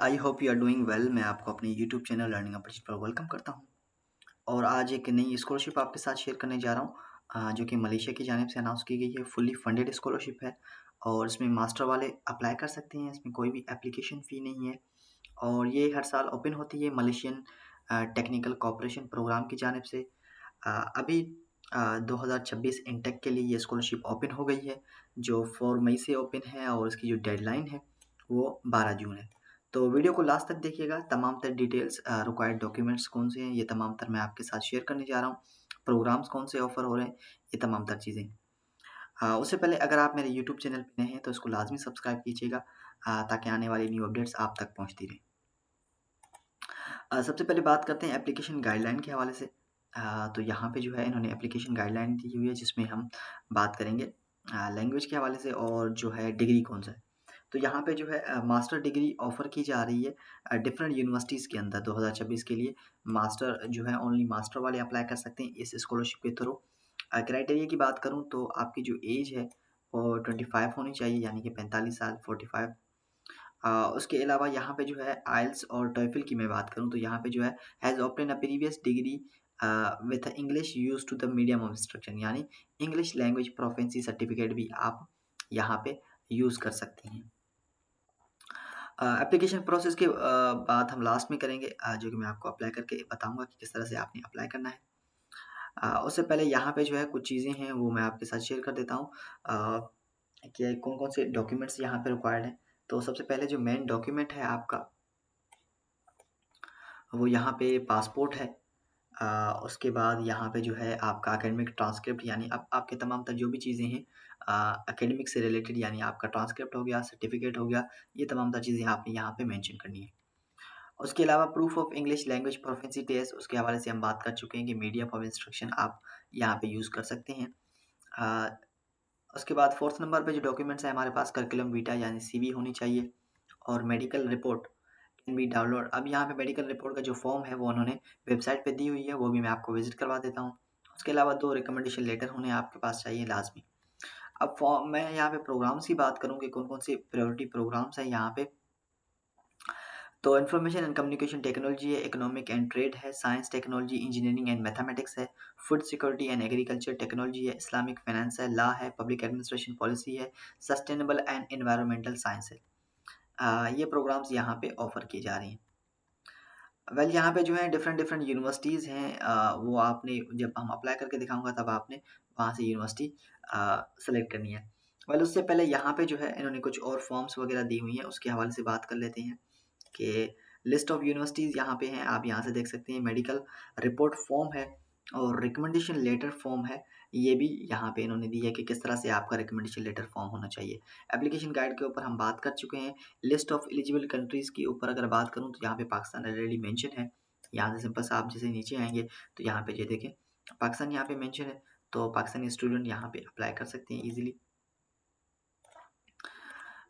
I hope you are doing well. मैं आपको अपने यूट्यूब चैनल लर्निंग अपॉर्चुनिटी पर वेलकम करता हूँ और आज एक नई स्कॉलरशिप आपके साथ शेयर करने जा रहा हूँ, जो कि मलेशिया की जानिब से अनाउंस की गई है। फुल्ली फंडेड स्कॉलरशिप है और इसमें मास्टर वाले अप्लाई कर सकते हैं। इसमें कोई भी एप्लीकेशन फ़ी नहीं है और ये हर साल ओपन होती है मलेशियन टेक्निकल कोऑपरेशन प्रोग्राम की जानिब से। अभी 2026 इंटेक के लिए ये स्कॉलरशिप ओपन हो गई है, जो 4 मई से ओपन है और इसकी जो डेडलाइन है वो 12 जून है। तो वीडियो को लास्ट तक देखिएगा। तमाम तर डिटेल्स, रिक्वायर्ड डॉक्यूमेंट्स कौन से हैं, ये तमाम तर मैं आपके साथ शेयर करने जा रहा हूँ। प्रोग्राम्स कौन से ऑफ़र हो रहे हैं, ये तमाम तर चीज़ें। उससे पहले अगर आप मेरे यूट्यूब चैनल पे नए हैं तो इसको लाज़मी सब्सक्राइब कीजिएगा, ताकि आने वाली न्यू अपडेट्स आप तक पहुँचती रहें। सबसे पहले बात करते हैं एप्लीकेशन गाइडलाइन के हवाले से। तो यहाँ पे जो है इन्होंने एप्लीकेशन गाइडलाइन दी हुई है, जिसमें हम बात करेंगे लैंग्वेज के हवाले से और जो है डिग्री कौन-सा है। तो यहाँ पे जो है मास्टर डिग्री ऑफ़र की जा रही है डिफरेंट यूनिवर्सिटीज़ के अंदर। 2026 के लिए मास्टर जो है ओनली मास्टर वाले अप्लाई कर सकते हैं इस स्कॉलरशिप के थ्रू। क्राइटेरिया की बात करूँ तो आपकी जो एज है वो 25 होनी चाहिए, यानी कि 45 साल 45। उसके अलावा यहाँ पे जो है आइल्स और टॉएफल की मैं बात करूँ तो यहाँ पे जो है has obtain a previous degree with English used to the medium of instruction, यानी इंग्लिश लैंग्वेज प्रोफिशिएंसी सर्टिफिकेट भी आप यहाँ पे यूज़ कर सकती हैं। एप्लीकेशन प्रोसेस के बाद हम लास्ट में करेंगे, जो कि मैं आपको अप्लाई करके बताऊँगा कि किस तरह से आपने अप्लाई करना है। उससे पहले यहाँ पे जो है कुछ चीज़ें हैं वो मैं आपके साथ शेयर कर देता हूँ, कि कौन-कौन से डॉक्यूमेंट्स यहाँ पे रिक्वायर्ड हैं। तो सबसे पहले जो मेन डॉक्यूमेंट है आपका, वो यहाँ पे पासपोर्ट है। उसके बाद यहाँ पे जो है आपका एकेडमिक ट्रांसक्रिप्ट, यानी अब आपके तमाम तर जो भी चीज़ें हैं एकेडमिक से रिलेटेड, यानी आपका ट्रांसक्रिप्ट हो गया, सर्टिफिकेट हो गया, ये तमाम तर चीज़ें आपने यहाँ पे मेंशन करनी है। उसके अलावा proof of English language proficiency test, उसके हवाले से हम बात कर चुके हैं कि मीडियम ऑफ इंस्ट्रक्शन आप यहाँ पे यूज़ कर सकते हैं। अ, उसके बाद 4th नंबर पे जो डॉक्यूमेंट्स हैं हमारे पास, करिकुलम विटा यानी सीवी होनी चाहिए और medical report can be download. अब यहाँ पे मेडिकल रिपोर्ट का जो फॉर्म है वो उन्होंने वेबसाइट पे दी हुई है, वो भी मैं आपको विज़िट करवा देता हूँ। उसके अलावा 2 रिकमेंडेशन लेटर होने आपके पास चाहिए लाज़मी। अब फॉर्म मैं यहाँ पे प्रोग्राम्स की बात करूँ कि कौन-कौन से प्रायोरिटी प्रोग्राम्स हैं यहाँ पे। तो इन्फॉर्मेशन एंड कम्युनिकेशन टेक्नोलॉजी है, इकोनॉमिक एंड ट्रेड है, science technology, engineering and mathematics है, food security and agriculture technology है, इस्लामिक फाइनेंस है, लॉ है, पब्लिक एडमिनिस्ट्रेशन पॉलिसी है, सस्टेनेबल एंड एनवायरमेंटल साइंस है। ये प्रोग्राम्स यहाँ पे ऑफ़र किए जा रहे हैं। वेल यहाँ पे जो है डिफरेंट यूनिवर्सिटीज़ हैं, वो आपने जब हम अप्लाई करके दिखाऊँगा तब आपने वहाँ से यूनिवर्सिटी सेलेक्ट करनी है। वेल उससे पहले यहाँ पे जो है इन्होंने कुछ और फॉर्म्स वगैरह दी हुई हैं, उसके हवाले से बात कर लेते हैं कि लिस्ट ऑफ यूनिवर्सिटीज़ यहाँ पे हैं, आप यहाँ से देख सकते हैं। मेडिकल रिपोर्ट फॉर्म है और रिकमेंडेशन लेटर फॉर्म है, ये भी यहाँ पे इन्होंने दी है कि किस तरह से आपका रिकमेंडेशन लेटर फॉर्म होना चाहिए। एप्लीकेशन गाइड के ऊपर हम बात कर चुके हैं। लिस्ट ऑफ एलिजिबल कंट्रीज़ के ऊपर अगर बात करूँ तो यहाँ पे पाकिस्तान ऑलरेडी मेंशन है। यहाँ से सिंपल सा आप जैसे नीचे आएँगे तो यहाँ पे ये देखें पाकिस्तान यहाँ पे मेंशन है, तो पाकिस्तानी स्टूडेंट यहाँ पे अप्लाई कर सकते हैं ईज़िली।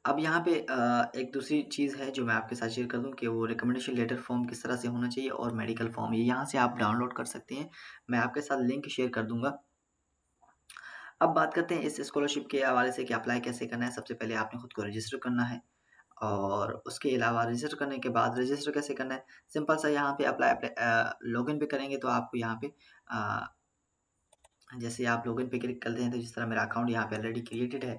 अब यहाँ पे एक दूसरी चीज़ है जो मैं आपके साथ शेयर कर दूँ कि वो रिकमेंडेशन लेटर फॉर्म किस तरह से होना चाहिए और मेडिकल फॉर्म ये यहाँ से आप डाउनलोड कर सकते हैं। मैं आपके साथ लिंक शेयर कर दूँगा। अब बात करते हैं इस स्कॉलरशिप के हवाले से कि अप्लाई कैसे करना है। सबसे पहले आपने खुद को रजिस्टर करना है और उसके अलावा रजिस्टर करने के बाद रजिस्टर कैसे करना है, सिंपल सा यहाँ पे लॉगिन पे करेंगे तो आपको यहाँ पे जैसे आप लॉगिन पे क्लिक करते हैं तो जिस तरह मेरा अकाउंट यहाँ पे ऑलरेडी क्रिएटेड है,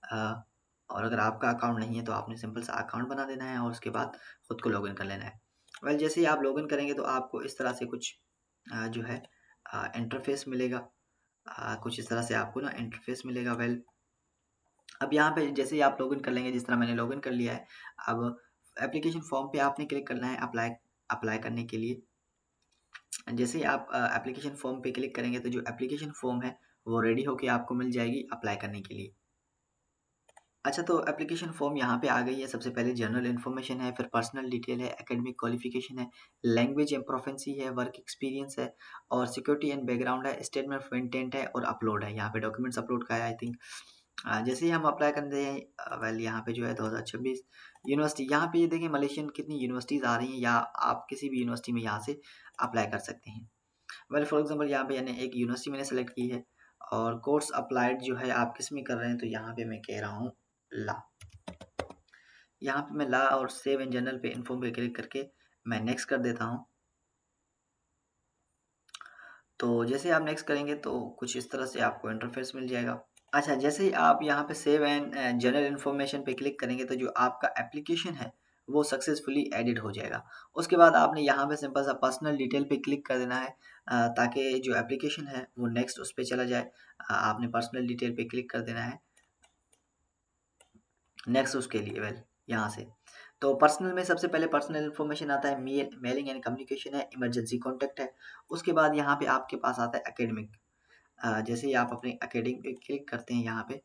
अ, और अगर आपका अकाउंट नहीं है तो आपने सिंपल सा अकाउंट बना देना है और उसके बाद खुद को लॉगिन कर लेना है। वेल जैसे ही आप लॉगिन करेंगे तो आपको इस तरह से कुछ जो है इंटरफ़ेस मिलेगा। कुछ इस तरह से आपको ना इंटरफ़ेस मिलेगा। वेल अब यहाँ पे जैसे ही आप लॉगिन कर लेंगे, जिस तरह मैंने लॉगिन कर लिया है, अब एप्लीकेशन फॉर्म पे आपने क्लिक करना है अप्लाई अप्लाई करने के लिए। जैसे ही आप एप्लीकेशन फॉर्म पे क्लिक करेंगे तो जो एप्लीकेशन फॉर्म है वो रेडी होके आपको मिल जाएगी अप्लाई करने के लिए। अच्छा, तो एप्लीकेशन फॉर्म यहाँ पे आ गई है। सबसे पहले जनरल इन्फॉर्मेशन है, फिर पर्सनल डिटेल है, एकेडमिक क्वालिफ़िकेशन है, लैंग्वेज एंड प्रोफिशिएंसी है, वर्क एक्सपीरियंस है और सिक्योरिटी एंड बैकग्राउंड है, स्टेटमेंट ऑफ इंटेंट है और अपलोड है। यहाँ पे डॉक्यूमेंट्स अपलोड का है आई थिंक। जैसे ही हम अप्लाई करते हैं, वेल यहाँ पे जो है 2026 यूनिवर्सिटी, यहाँ पे ये देखिए मलेशियन कितनी यूनिवर्सिटीज़ आ रही हैं, या आप किसी भी यूनिवर्सिटी में यहाँ से अप्लाई कर सकते हैं। वेल फॉर एग्ज़ाम्पल यहाँ पे यानी एक यूनिवर्सिटी मैंने सेलेक्ट की है और कोर्स अप्लाइड जो है आप किस में कर रहे हैं, तो यहाँ पे मैं कह रहा हूँ लॉ। यहाँ पे मैं ला और सेव इन जनरल पे इन्फो पे क्लिक करके मैं नेक्स्ट कर देता हूँ। तो जैसे आप नेक्स्ट करेंगे तो कुछ इस तरह से आपको इंटरफ़ेस मिल जाएगा। अच्छा, जैसे ही आप यहाँ पे सेव एंड जनरल इन्फॉर्मेशन पे क्लिक करेंगे तो जो आपका एप्लीकेशन है, वो सक्सेसफुली एडिट हो जाएगा। उसके बाद आपने यहाँ पे सिंपल सा पर्सनल डिटेल पे क्लिक कर देना है ताकि जो एप्लीकेशन है वो नेक्स्ट उस पे चला जाए। आपने पर्सनल डिटेल पे क्लिक कर देना है, नेक्स्ट उसके लिए यहाँ से। तो पर्सनल में सबसे पहले पर्सनल इन्फॉर्मेशन आता है, मेलिंग एंड कम्युनिकेशन है, इमरजेंसी कॉन्टैक्ट है। उसके बाद यहाँ पे आपके पास आता है एकेडमिक। जैसे ही आप अपने एकेडमिक पे क्लिक करते हैं यहाँ पे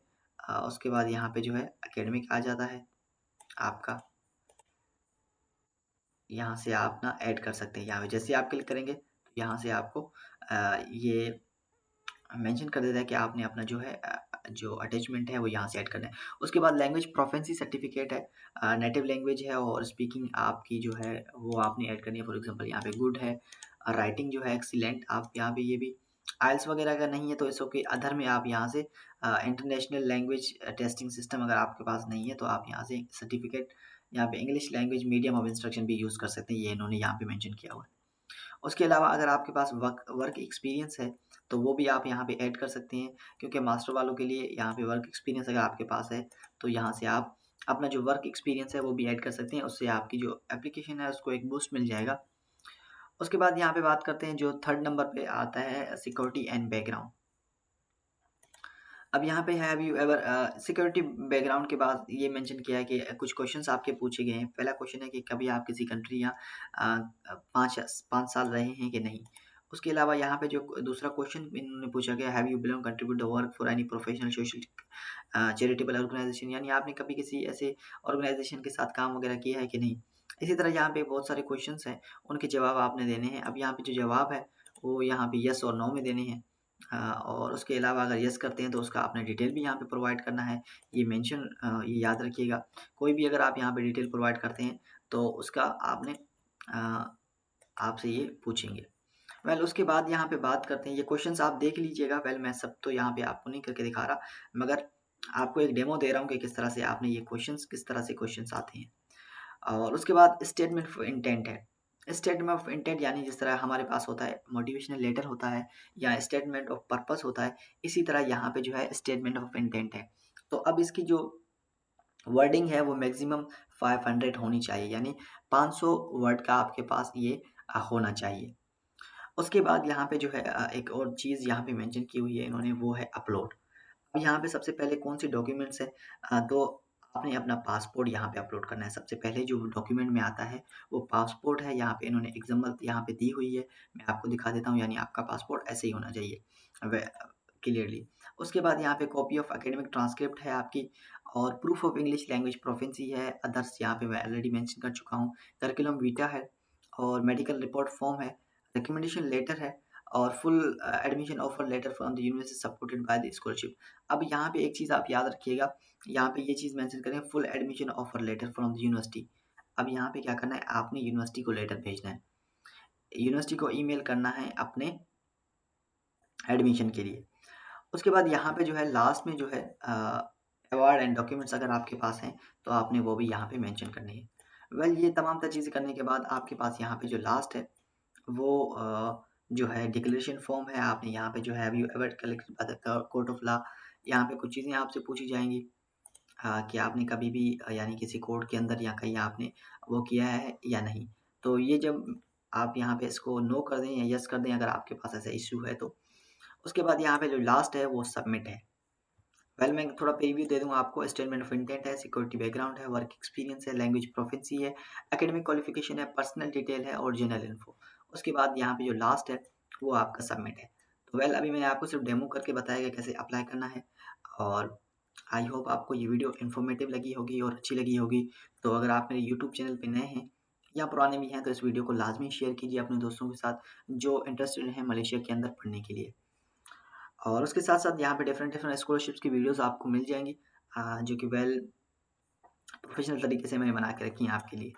उसके बाद यहाँ पे जो है एकेडमिक आ जाता है आपका। यहाँ से आप ना ऐड कर सकते हैं यहाँ पे जैसे आप क्लिक करेंगे तो यहाँ से आपको ये मेंशन कर देता है कि आपने अपना जो है जो अटैचमेंट है वो यहाँ से ऐड करना है। उसके बाद लैंग्वेज प्रोफिशिएंसी सर्टिफिकेट है, नेटिव लैंग्वेज है और स्पीकिंग आपकी जो है वो आपने ऐड करनी है। फॉर एग्जांपल यहाँ पे गुड है, राइटिंग जो है एक्सीलेंट, आप यहाँ पे ये भी आइल्स वगैरह का नहीं है तो इट्स ओके। अदर में आप यहाँ से इंटरनेशनल लैंग्वेज टेस्टिंग सिस्टम अगर आपके पास नहीं है तो आप यहाँ से सर्टिफिकेट यहाँ पे English language medium of instruction भी यूज़ कर सकते हैं, ये इन्होंने यहाँ पे मेंशन किया हुआ है। उसके अलावा अगर आपके पास वर्क एक्सपीरियंस है तो वो भी आप यहाँ पे ऐड कर सकते हैं क्योंकि मास्टर वालों के लिए यहाँ पे वर्क एक्सपीरियंस अगर आपके पास है तो यहाँ से आप अपना जो वर्क एक्सपीरियंस है वो भी ऐड कर सकते हैं। उससे आपकी जो एप्लीकेशन है उसको एक बूस्ट मिल जाएगा। उसके बाद यहाँ पे बात करते हैं जो थर्ड नंबर पे आता है सिक्योरिटी एंड बैकग्राउंड। अब यहाँ पे have you ever security background के बाद ये मेंशन किया है कि कुछ क्वेश्चंस आपके पूछे गए हैं। पहला क्वेश्चन है कि कभी आप किसी कंट्री या 5 साल रहे हैं कि नहीं। उसके अलावा यहाँ पे जो दूसरा क्वेश्चन इन्होंने पूछा गया, have you belong contribute the work for any professional social charitable organisation, यानी आपने कभी किसी ऐसे ऑर्गेनाइजेशन के साथ काम वगैरह किया है कि नहीं। इसी तरह यहाँ पे बहुत सारे क्वेश्चंस हैं, उनके जवाब आपने देने हैं। अब यहाँ पे जो जवाब है वो यहाँ पे यस और नो में देने हैं। और उसके अलावा अगर येस करते हैं तो उसका आपने डिटेल भी यहाँ पे प्रोवाइड करना है। ये मेंशन ये याद रखिएगा, कोई भी अगर आप यहाँ पे डिटेल प्रोवाइड करते हैं तो उसका आपने आपसे ये पूछेंगे। उसके बाद यहाँ पे बात करते हैं, ये क्वेश्चंस आप देख लीजिएगा। मैं सब तो यहाँ पे आपको नहीं करके दिखा रहा, मगर आपको एक डेमो दे रहा हूँ कि किस तरह से आपने ये क्वेश्चंस किस तरह से क्वेश्चंस आते हैं। और उसके बाद स्टेटमेंट ऑफ इंटेंट है। स्टेटमेंट ऑफ इंटेंट यानी जिस तरह हमारे पास होता है मोटिवेशनल लेटर होता है या स्टेटमेंट ऑफ पर्पस होता है, इसी तरह यहाँ पे जो है स्टेटमेंट ऑफ इंटेंट है। तो अब इसकी जो वर्डिंग है वो मैक्सिमम 500 होनी चाहिए, यानी 500 वर्ड का आपके पास ये होना चाहिए। उसके बाद यहाँ पे जो है एक और चीज़ यहाँ पे मेंशन की हुई है इन्होंने, वो है अपलोड। अब यहाँ पे सबसे पहले कौन-सी डॉक्यूमेंट्स है, तो आपने अपना पासपोर्ट यहाँ पे अपलोड करना है। सबसे पहले जो डॉक्यूमेंट में आता है वो पासपोर्ट है। यहाँ पे इन्होंने एग्ज़ाम्पल यहाँ पे दी हुई है, मैं आपको दिखा देता हूँ, यानी आपका पासपोर्ट ऐसे ही होना चाहिए वे क्लियरली। उसके बाद यहाँ पे कॉपी ऑफ एकेडमिक ट्रांसक्रिप्ट है आपकी और proof of English language proficiency है। अदर्स यहाँ पे मैं ऑलरेडी मेंशन कर चुका हूँ। करिकुलम वीटा है और मेडिकल रिपोर्ट फॉर्म है, रिकमेंडेशन लेटर है और full admission offer letter from the university supported by the scholarship. अब यहाँ पे एक चीज़ आप याद रखिएगा, यहाँ पे ये चीज़ मेंशन करें, full admission offer letter from the university. अब यहाँ पे क्या करना है, आपने यूनिवर्सिटी को लेटर भेजना है, यूनिवर्सिटी को ईमेल करना है अपने एडमिशन के लिए। उसके बाद यहाँ पे जो है लास्ट में जो है अवार्ड एंड डॉक्यूमेंट्स अगर आपके पास हैं तो आपने वो भी यहाँ पे मेंशन करनी है। ये तमाम तर चीज़ें करने के बाद आपके पास यहाँ पे जो लास्ट है वो जो है डिक्लेरेशन फॉर्म है। आपने यहाँ पे जो है have you ever collected by the court of law, यहाँ पे कुछ चीज़ें आपसे पूछी जाएँगी कि आपने कभी भी यानी किसी कोर्ट के अंदर या कहीं आपने वो किया है या नहीं। तो ये जब आप यहाँ पे इसको नो कर दें या येस कर दें अगर आपके पास ऐसा इश्यू है तो, उसके बाद यहाँ पे जो लास्ट है वो सबमिट है। मैं थोड़ा प्रीव्यू दे दूँगा आपको। स्टेटमेंट ऑफ इंटेंट है, सिक्योरिटी बैकग्राउंड है, वर्क एक्सपीरियंस है, लैंग्वेज प्रोफिशिएंसी है, एकेडमिक क्वालिफिकेशन है, पर्सनल डिटेल है और जनरल इन्फो। उसके बाद यहाँ पे जो लास्ट है वो आपका सबमिट है। तो अभी मैंने आपको सिर्फ डेमो करके बताया कि कैसे अप्लाई करना है और आई होप आपको ये वीडियो इन्फॉर्मेटिव लगी होगी और अच्छी लगी होगी। तो अगर आप मेरे यूट्यूब चैनल पे नए हैं या पुराने भी हैं तो इस वीडियो को लाज़मी शेयर कीजिए अपने दोस्तों के साथ जो इंटरेस्टेड हैं मलेशिया के अंदर पढ़ने के लिए। और उसके साथ-साथ यहाँ पे डिफरेंट डिफरेंट स्कॉलरशिप्स की वीडियोज़ आपको मिल जाएँगी जो कि प्रोफ़ेशनल तरीके से मैंने बना के रखी हैं आपके लिए।